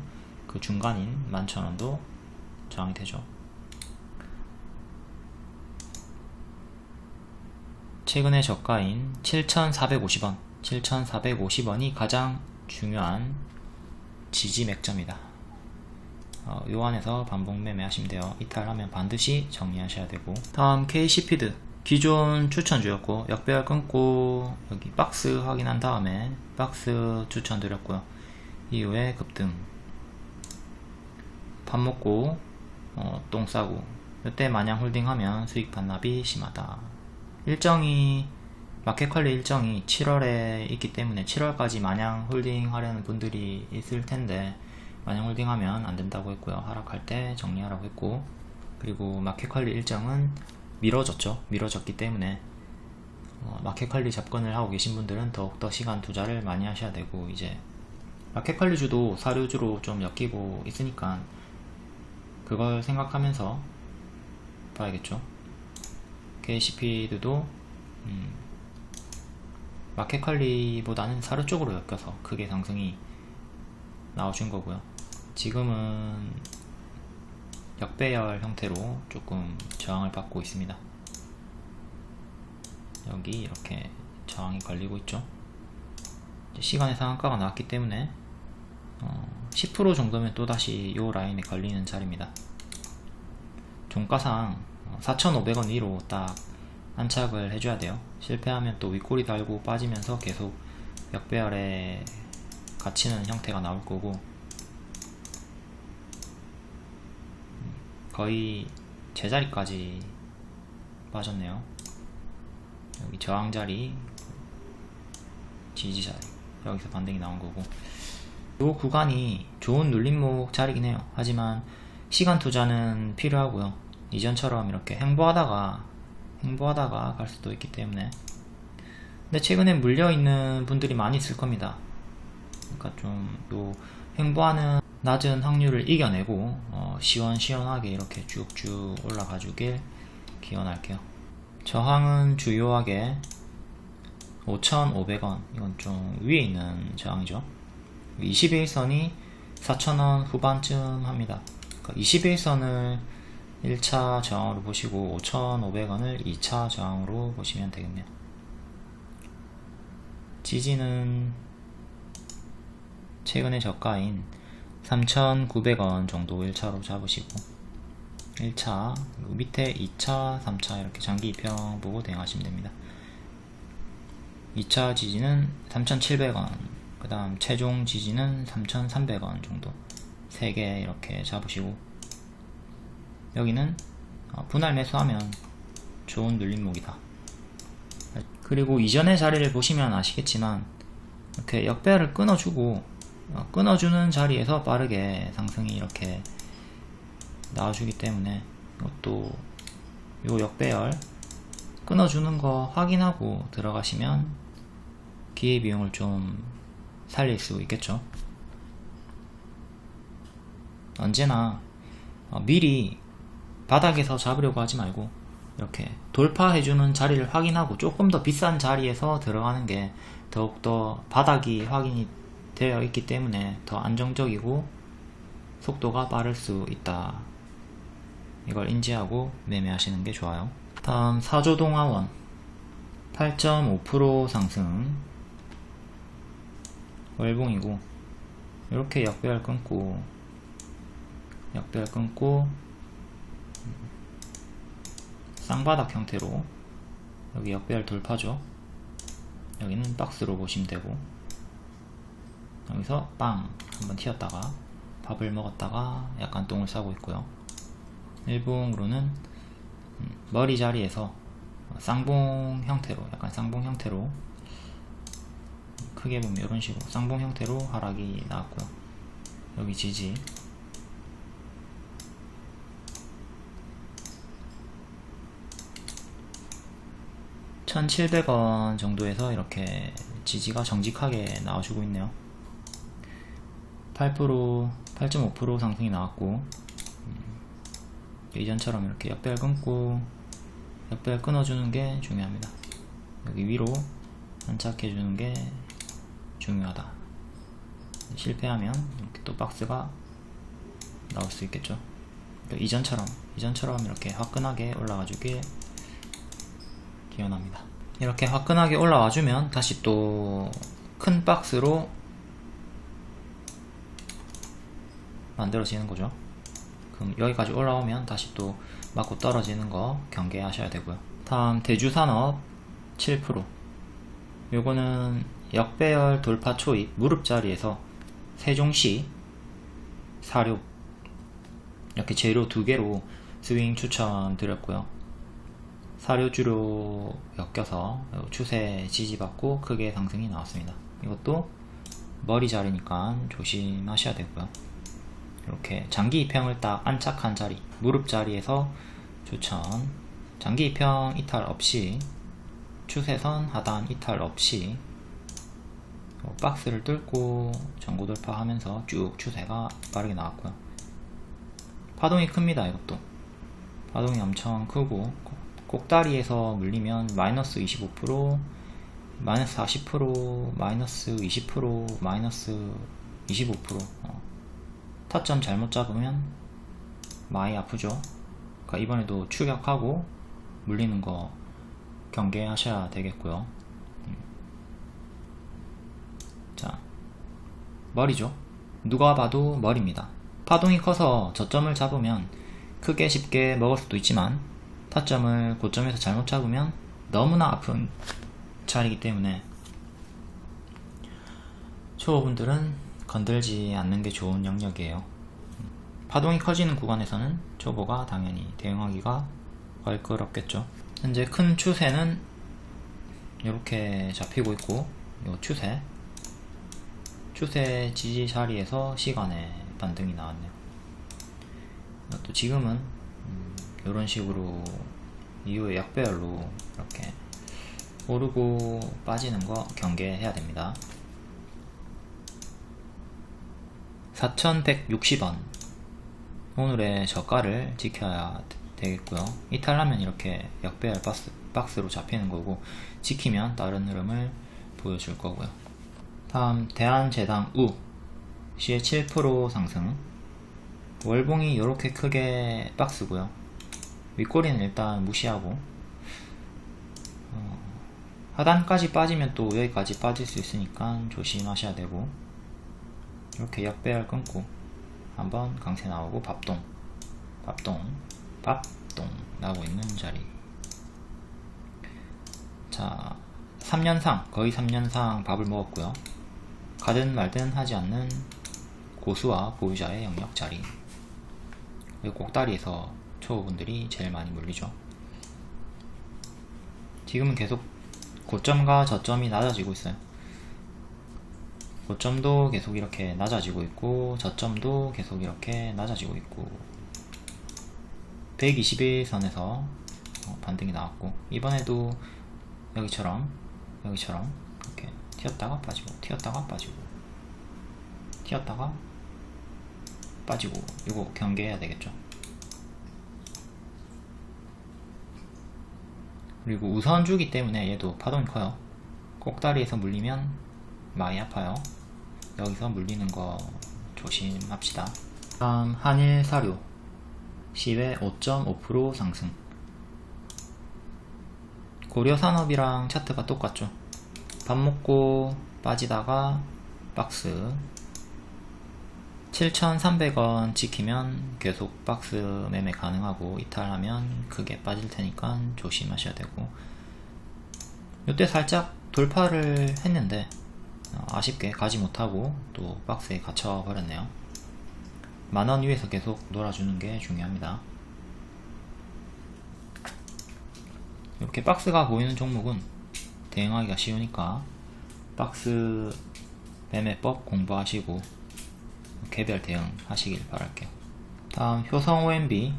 그 중간인 11,000원도 저항이 되죠. 최근의 저가인 7,450원 7,450원이 가장 중요한 지지 맥점이다. 요 안에서 반복 매매 하시면 돼요. 이탈하면 반드시 정리하셔야 되고, 다음 KC피드 기존 추천주였고, 역배열 끊고 여기 박스 확인한 다음에 박스 추천드렸고요. 이후에 급등, 밥 먹고 똥 싸고, 이때 마냥 홀딩하면 수익 반납이 심하다. 일정이 마켓컬리 일정이 7월에 있기 때문에 7월까지 마냥 홀딩하려는 분들이 있을 텐데, 마냥 홀딩하면 안 된다고 했고요. 하락할 때 정리하라고 했고, 그리고 마켓컬리 일정은 미뤄졌기 때문에 마켓컬리 접근을 하고 계신 분들은 더욱더 시간 투자를 많이 하셔야 되고, 이제 마켓컬리 주도 사료주로 좀 엮이고 있으니까 그걸 생각하면서 봐야겠죠. KCP도 마켓컬리보다는 사료 쪽으로 엮여서 크게 상승이 나와준 거고요. 지금은 역배열 형태로 조금 저항을 받고 있습니다. 여기 이렇게 저항이 걸리고 있죠. 시간의 상한가가 나왔기 때문에 10% 정도면 또다시 요 라인에 걸리는 자리입니다. 종가상 4,500원 위로 딱 안착을 해줘야 돼요. 실패하면 또 윗꼬리 달고 빠지면서 계속 역배열에 갇히는 형태가 나올 거고, 거의 제자리까지 빠졌네요. 여기 저항자리, 지지자리, 여기서 반등이 나온 거고, 이 구간이 좋은 눌림목 자리긴 해요. 하지만 시간 투자는 필요하고요. 이전처럼 이렇게 행보하다가 갈 수도 있기 때문에. 근데 최근에 물려있는 분들이 많이 있을 겁니다. 그러니까 좀 요 행보하는 낮은 확률을 이겨내고 시원시원하게 이렇게 쭉쭉 올라가 주길 기원할게요. 저항은 주요하게 5,500원, 이건 좀 위에 있는 저항이죠. 21선이 4,000원 후반쯤 합니다. 그러니까 21선을 1차 저항으로 보시고 5,500원을 2차 저항으로 보시면 되겠네요. 지지는 최근의 저가인 3,900원 정도 1차로 잡으시고 1차, 그리고 밑에 2차, 3차 이렇게 장기 이평 보고 대응하시면 됩니다. 2차 지지는 3,700원, 그 다음 최종 지지는 3,300원 정도 3개 이렇게 잡으시고, 여기는 분할 매수하면 좋은 눌림목이다. 그리고 이전의 자리를 보시면 아시겠지만 이렇게 역배열을 끊어주고 끊어주는 자리에서 빠르게 상승이 이렇게 나와주기 때문에 이것도 요 역배열 끊어주는 거 확인하고 들어가시면 기회비용을 좀 살릴 수 있겠죠. 언제나 미리 바닥에서 잡으려고 하지 말고 이렇게 돌파해주는 자리를 확인하고 조금 더 비싼 자리에서 들어가는 게 더욱더 바닥이 확인이 되어 있기 때문에 더 안정적이고 속도가 빠를 수 있다. 이걸 인지하고 매매하시는 게 좋아요. 다음 사조동화원 8.5% 상승, 월봉이고 이렇게 역배열 끊고 쌍바닥 형태로 여기 역배열 돌파죠. 여기는 박스로 보시면 되고, 여기서 빵 한번 튀었다가 밥을 먹었다가 약간 똥을 싸고 있고요. 일봉으로는 머리 자리에서 쌍봉 형태로, 약간 쌍봉 형태로, 크게 보면 이런 식으로 쌍봉 형태로 하락이 나왔고요. 여기 지지, $1,700원 정도에서 이렇게 지지가 정직하게 나와주고 있네요. 8.5% 상승이 나왔고, 이전처럼 이렇게 역배열 끊고 역배열 끊어주는 게 중요합니다. 여기 위로 안착해주는 게 중요하다. 실패하면 이렇게 또 박스가 나올 수 있겠죠. 그러니까 이전처럼 이렇게 화끈하게 올라가 주길 기원합니다. 이렇게 화끈하게 올라와 주면 다시 또 큰 박스로 만들어지는 거죠. 그럼 여기까지 올라오면 다시 또 맞고 떨어지는 거 경계하셔야 되고요. 다음 대주산업 7%, 요거는 역배열 돌파 초입 무릎 자리에서 세종시 사료 이렇게 재료 2개로 스윙 추천 드렸고요. 사료주로 엮여서 추세 지지받고 크게 상승이 나왔습니다. 이것도 머리 자리니까 조심하셔야 되고요. 이렇게 장기 이평을 딱 안착한 자리, 무릎 자리에서 추천, 장기 이평 이탈 없이, 추세선 하단 이탈 없이 박스를 뚫고 전고 돌파하면서 쭉 추세가 빠르게 나왔고요. 파동이 큽니다. 이것도 파동이 엄청 크고, 꼭다리에서 물리면 마이너스 25%, 마이너스 40%, 마이너스 20%, 마이너스 25%. 타점 잘못 잡으면 많이 아프죠. 그러니까 이번에도 추격하고 물리는 거 경계하셔야 되겠고요. 자, 머리죠. 누가 봐도 머리입니다. 파동이 커서 저점을 잡으면 크게 쉽게 먹을 수도 있지만 타점을 고점에서 잘못 잡으면 너무나 아픈 자리이기 때문에 초보분들은 건들지 않는 게 좋은 영역이에요. 파동이 커지는 구간에서는 초보가 당연히 대응하기가 껄끄럽겠죠. 현재 큰 추세는 이렇게 잡히고 있고, 이 추세 지지 자리에서 시간에 반등이 나왔네요. 또 지금은 이런 식으로 이후에 역배열로 이렇게 오르고 빠지는 거 경계해야 됩니다. 4,160원, 오늘의 저가를 지켜야 되겠고요. 이탈하면 이렇게 역배열 박스로 잡히는 거고, 지키면 다른 흐름을 보여줄 거고요. 다음 대한제당 우 시에 7% 상승. 월봉이 이렇게 크게 박스고요. 윗꼬리는 일단 무시하고, 하단까지 빠지면 또 여기까지 빠질 수 있으니까 조심하셔야 되고, 이렇게 역배열 끊고 한번 강세 나오고 밥동 나오고 있는 자리. 자, 3년상 거의 3년상 밥을 먹었고요. 가든 말든 하지 않는 고수와 보유자의 영역 자리. 꼭다리에서 초보분들이 제일 많이 물리죠. 지금은 계속 고점과 저점이 낮아지고 있어요. 고점도 계속 이렇게 낮아지고 있고, 저점도 계속 이렇게 낮아지고 있고, 121선에서 반등이 나왔고, 이번에도 여기처럼 이렇게 튀었다가 빠지고, 튀었다가 빠지고, 튀었다가 빠지고, 이거 경계해야 되겠죠. 그리고 우선주기 때문에 얘도 파동이 커요. 꼭다리에서 물리면 많이 아파요. 여기서 물리는 거 조심합시다. 다음 한일사료 시외 5.5% 상승. 고려산업이랑 차트가 똑같죠. 밥 먹고 빠지다가 박스 7,300원 지키면 계속 박스 매매 가능하고, 이탈하면 크게 빠질 테니까 조심하셔야 되고, 이때 살짝 돌파를 했는데 아쉽게 가지 못하고 또 박스에 갇혀 버렸네요. 만원 위에서 계속 놀아주는 게 중요합니다. 이렇게 박스가 보이는 종목은 대응하기가 쉬우니까 박스 매매법 공부하시고 개별 대응 하시길 바랄게요. 다음 효성 OMB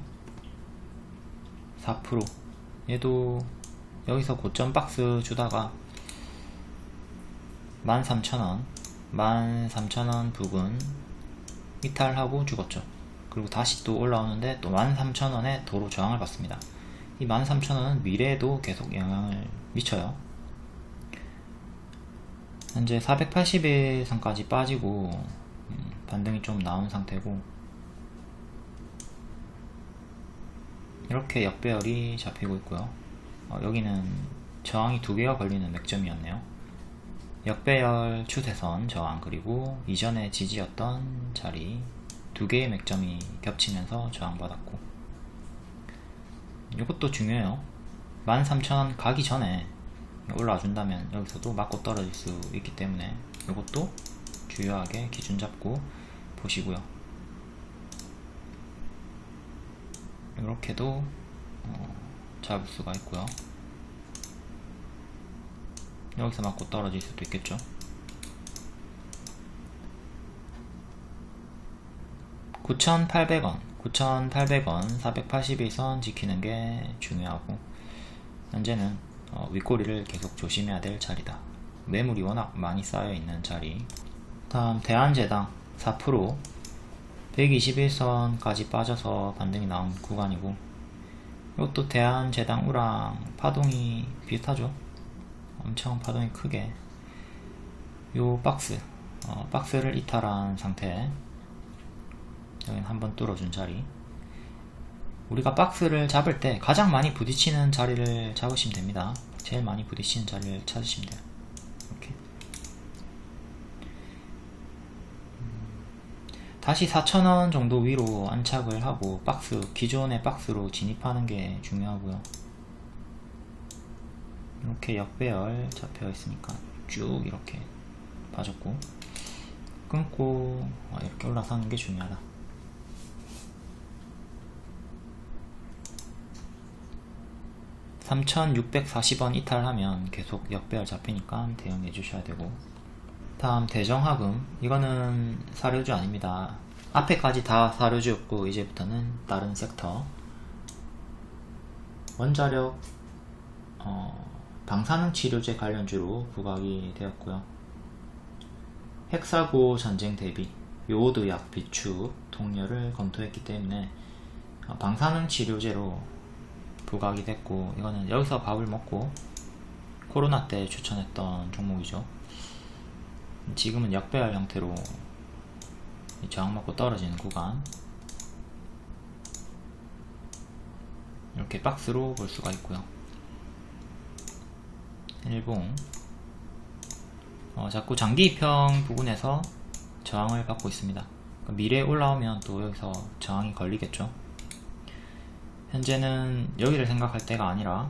4%. 얘도 여기서 고점 박스 주다가 13,000원 부근 이탈하고 죽었죠. 그리고 다시 또 올라오는데 또 13,000원에 도로 저항을 받습니다. 이 13,000원은 미래에도 계속 영향을 미쳐요. 현재 481선까지 빠지고 반등이 좀 나온 상태고, 이렇게 역배열이 잡히고 있고요. 여기는 저항이 2개가 걸리는 맥점이었네요. 역배열 추세선 저항, 그리고 이전에 지지였던 자리 2개의 맥점이 겹치면서 저항받았고, 이것도 중요해요. 13,000원 가기 전에 올라와준다면 여기서도 맞고 떨어질 수 있기 때문에 이것도 주요하게 기준 잡고 보시고요. 이렇게도 잡을 수가 있고요. 여기서 맞고 떨어질 수도 있겠죠. 9,800원 481선 지키는 게 중요하고, 현재는 윗꼬리를 계속 조심해야 될 자리다. 매물이 워낙 많이 쌓여 있는 자리. 다음 대한제당 4% 121선까지 빠져서 반등이 나온 구간이고, 이것도 대한제당 우랑 파동이 비슷하죠. 엄청 파동이 크게, 요 박스를 이탈한 상태. 여기는 한번 뚫어준 자리. 우리가 박스를 잡을 때 가장 많이 부딪히는 자리를 잡으시면 됩니다. 제일 많이 부딪히는 자리를 찾으시면 돼요. 이렇게 다시 4,000원 정도 위로 안착을 하고 기존의 박스로 진입하는 게 중요하고요. 이렇게 역배열 잡혀 있으니까 쭉 이렇게 빠졌고 끊고 이렇게 올라서는 게 중요하다. $3,640원 이탈하면 계속 역배열 잡히니까 대응해 주셔야 되고, 다음 대정화금. 이거는 사료주 아닙니다. 앞에까지 다 사료주였고 이제부터는 다른 섹터. 원자력 방사능 치료제 관련주로 부각이 되었고요. 핵사고 전쟁 대비 요오드약 비축 동료를 검토했기 때문에 방사능 치료제로 부각이 됐고, 이거는 여기서 밥을 먹고 코로나 때 추천했던 종목이죠. 지금은 역배열 형태로 저항 맞고 떨어지는 구간, 이렇게 박스로 볼 수가 있고요. 일봉 자꾸 장기 이평 부분에서 저항을 받고 있습니다. 미래에 올라오면 또 여기서 저항이 걸리겠죠. 현재는 여기를 생각할 때가 아니라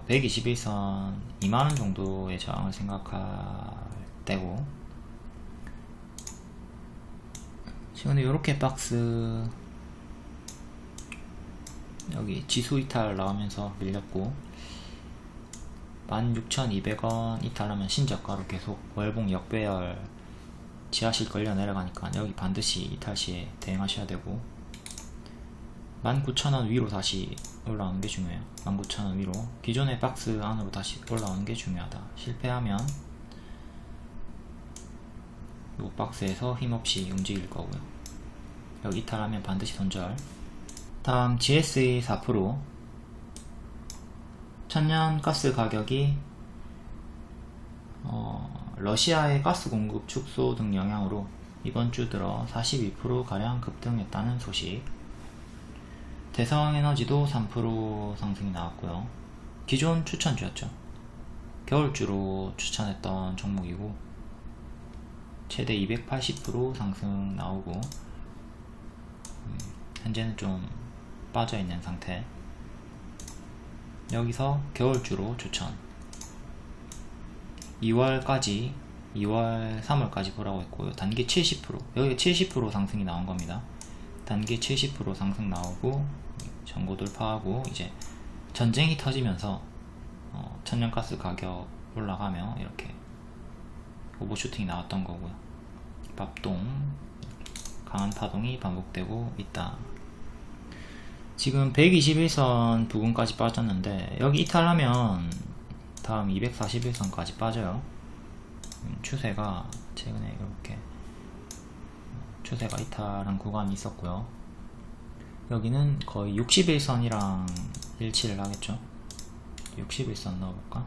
121선 2만원 정도의 저항을 생각할 때고, 지금 이렇게 박스 여기 지수 이탈 나오면서 밀렸고, 16,200원 이탈하면 신저가로 계속 월봉 역배열 지하실 걸려 내려가니까 여기 반드시 이탈 시에 대응하셔야 되고, 19,000원 위로 다시 올라오는 게 중요해요. 19,000원 위로 기존의 박스 안으로 다시 올라오는 게 중요하다. 실패하면 이 박스에서 힘없이 움직일 거고요. 여기 이탈하면 반드시 손절. 다음 GSE 4%. 천연가스 가격이 러시아의 가스 공급 축소 등 영향으로 이번 주 들어 42%가량 급등했다는 소식. 대성에너지도 3% 상승이 나왔고요. 기존 추천주였죠. 겨울주로 추천했던 종목이고, 최대 280% 상승 나오고, 현재는 좀 빠져있는 상태. 여기서 겨울주로 추천, 2월까지 2월 3월까지 보라고 했고요. 단기 70%, 여기 70% 상승이 나온 겁니다. 단기 70% 상승 나오고, 전고 돌파하고, 이제 전쟁이 터지면서 천연가스 가격 올라가며 이렇게 오버슈팅이 나왔던 거고요. 밥동 강한 파동이 반복되고 있다. 지금 121선 부근까지 빠졌는데, 여기 이탈하면 다음 241선까지 빠져요. 추세가 최근에 이렇게 추세가 이탈한 구간이 있었고요. 여기는 거의 61선이랑 일치를 하겠죠. 61선 넣어볼까?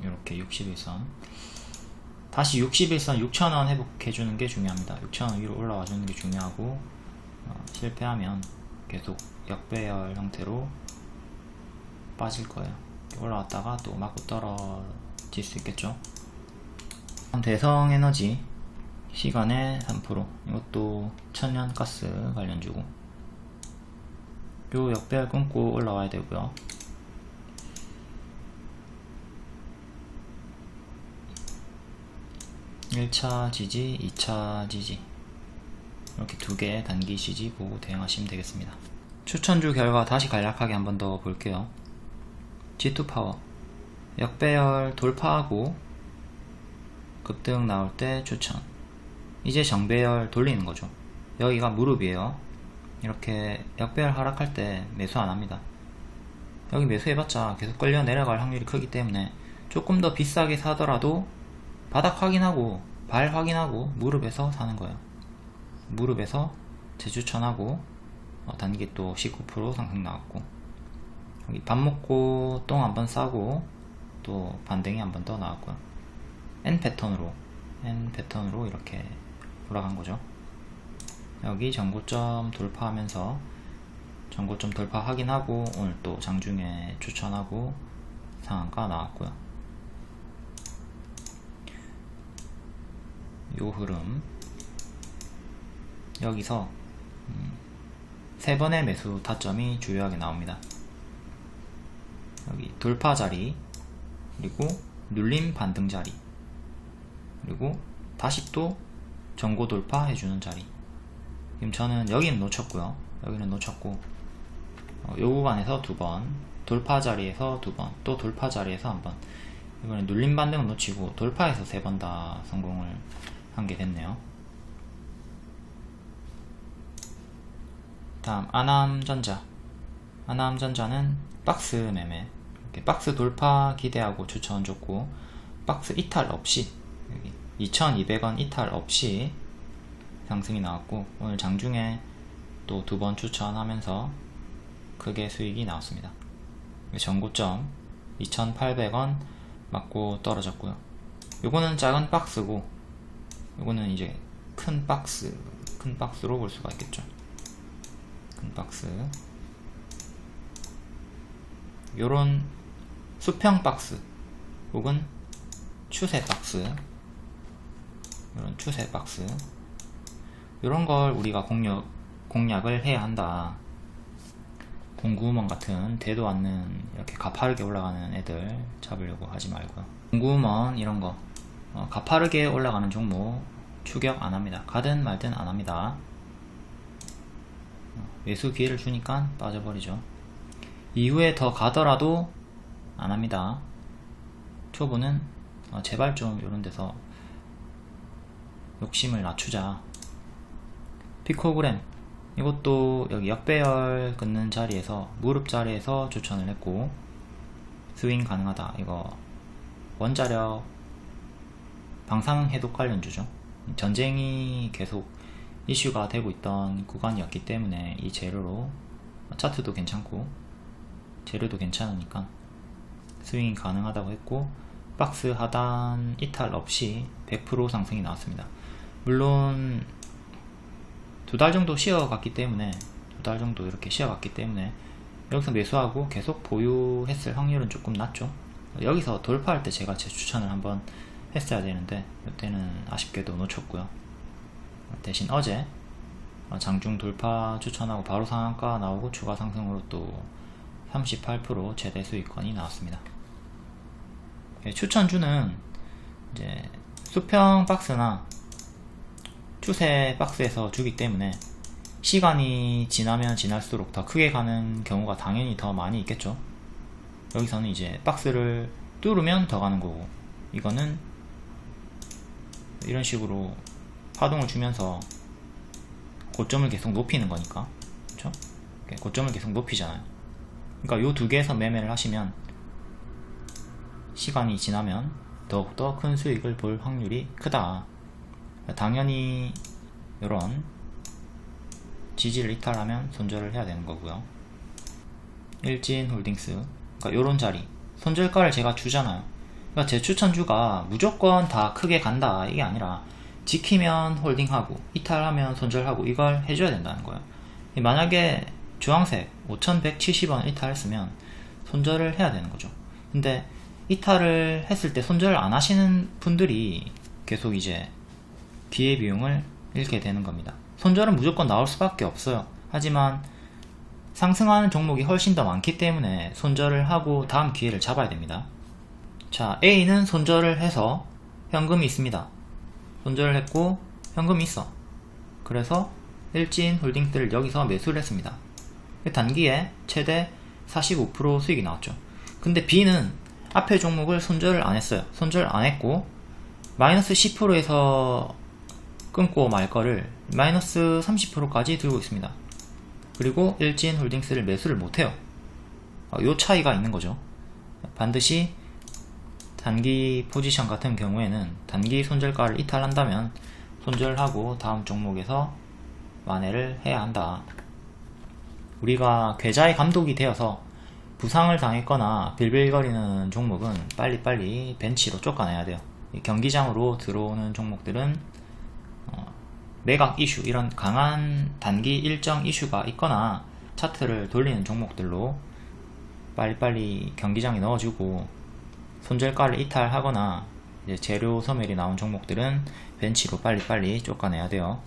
이렇게 61선. 다시 61선 6,000원 회복해주는 게 중요합니다. 6,000원 위로 올라와주는 게 중요하고, 실패하면 계속 역배열 형태로 빠질 거예요. 올라왔다가 또 맞고 떨어질 수 있겠죠. 대성에너지 시간에 3%, 이것도 천연가스 관련주고, 요 역배열 끊고 올라와야 되고요. (1차) 지지, 2차 지지, 이렇게 두 개 단기 지지 보고 대응하시면 되겠습니다. 추천주 결과 다시 간략하게 한 번 더 볼게요. G2파워 역배열 돌파하고 급등 나올 때 추천. 이제 정배열 돌리는 거죠. 여기가 무릎이에요. 이렇게 역배열 하락할 때 매수 안 합니다. 여기 매수해봤자 계속 끌려 내려갈 확률이 크기 때문에 조금 더 비싸게 사더라도 바닥 확인하고 발 확인하고 무릎에서 사는 거예요. 무릎에서 재추천하고, 단기 또 19% 상승 나왔고, 여기 밥 먹고 똥 한번 싸고 또 반등이 한 번 더 나왔고요. N 패턴으로 이렇게 올라간 거죠. 여기 전고점 돌파하면서 전고점 돌파 확인하고, 오늘 또 장중에 추천하고 상한가 나왔고요. 요 흐름 여기서 3번의 매수 타점이 주요하게 나옵니다. 여기 돌파 자리, 그리고 눌림 반등 자리, 그리고 다시 또 전고 돌파 해주는 자리. 지금 저는 여기는 놓쳤고요. 여기는 놓쳤고, 요 구간에서 2번, 돌파 자리에서 2번, 또 돌파 자리에서 1번, 이번에 눌림 반등은 놓치고 돌파해서 3번 다 성공을 한 게 됐네요. 다음 아남전자. 아남전자는 박스 매매, 이렇게 박스 돌파 기대하고 추천 줬고, 박스 이탈 없이 여기 2,200원 이탈 없이 상승이 나왔고, 오늘 장중에 또 2번 추천하면서 크게 수익이 나왔습니다. 전고점 2,800원 맞고 떨어졌고요. 요거는 작은 박스고 요거는 이제 큰 박스로 볼 수가 있겠죠. 큰 박스. 요런 수평 박스 혹은 추세 박스, 요런 추세 박스, 요런 걸 우리가 공략을 해야 한다. 공구먼 같은 대도 않는 이렇게 가파르게 올라가는 애들 잡으려고 하지 말고요. 공구먼 이런 거 가파르게 올라가는 종목 추격 안 합니다. 가든 말든 안 합니다. 매수 기회를 주니까 빠져버리죠. 이후에 더 가더라도 안 합니다. 초보는 제발 좀 이런 데서 욕심을 낮추자. 피코그램 이것도 여기 역배열 끊는 자리에서 무릎 자리에서 추천을 했고 스윙 가능하다. 이거 원자력 방사능 해독 관련주죠. 전쟁이 계속 이슈가 되고 있던 구간이었기 때문에 이 재료로 차트도 괜찮고 재료도 괜찮으니까 스윙이 가능하다고 했고 박스 하단 이탈 없이 100% 상승이 나왔습니다. 물론 2달 정도 쉬어갔기 때문에 2달 정도 이렇게 쉬어갔기 때문에 여기서 매수하고 계속 보유했을 확률은 조금 낮죠. 여기서 돌파할 때 제가 제 추천을 한번 했어야 되는데 이때는 아쉽게도 놓쳤고요. 대신 어제 장중 돌파 추천하고 바로 상한가 나오고 추가 상승으로 또 38% 최대 수익권이 나왔습니다. 추천주는 이제 수평 박스나 추세 박스에서 주기 때문에 시간이 지나면 지날수록 더 크게 가는 경우가 당연히 더 많이 있겠죠. 여기서는 이제 박스를 뚫으면 더 가는 거고, 이거는 이런 식으로 파동을 주면서 고점을 계속 높이는 거니까, 그렇죠? 고점을 계속 높이잖아요. 그러니까 요 두 개에서 매매를 하시면 시간이 지나면 더욱더 큰 수익을 볼 확률이 크다. 당연히 이런 지지를 이탈하면 손절을 해야 되는 거고요. 일진홀딩스, 그러니까 요런 자리 손절가를 제가 주잖아요. 그러니까 제 추천주가 무조건 다 크게 간다 이게 아니라 지키면 홀딩하고 이탈하면 손절하고 이걸 해줘야 된다는 거예요. 만약에 주황색 5170원 이탈했으면 손절을 해야 되는 거죠. 근데 이탈을 했을 때 손절을 안 하시는 분들이 계속 이제 기회비용을 잃게 되는 겁니다. 손절은 무조건 나올 수밖에 없어요. 하지만 상승하는 종목이 훨씬 더 많기 때문에 손절을 하고 다음 기회를 잡아야 됩니다. 자, A는 손절을 해서 현금이 있습니다. 손절을 했고 현금이 있어. 그래서 일진홀딩스를 여기서 매수를 했습니다. 단기에 최대 45% 수익이 나왔죠. 근데 B는 앞에 종목을 손절을 안 했어요. 손절 안 했고 마이너스 10%에서 끊고 말 거를 마이너스 30%까지 들고 있습니다. 그리고 일진홀딩스를 매수를 못해요. 요 차이가 있는 거죠. 반드시 단기 포지션 같은 경우에는 단기 손절가를 이탈한다면 손절하고 다음 종목에서 만회를 해야 한다. 우리가 계좌의 감독이 되어서 부상을 당했거나 빌빌거리는 종목은 빨리빨리 벤치로 쫓아내야 돼요. 경기장으로 들어오는 종목들은 매각 이슈, 이런 강한 단기 일정 이슈가 있거나 차트를 돌리는 종목들로 빨리빨리 경기장에 넣어주고, 손절가를 이탈하거나 이제 재료 소멸이 나온 종목들은 벤치로 빨리빨리 쫓아내야 돼요.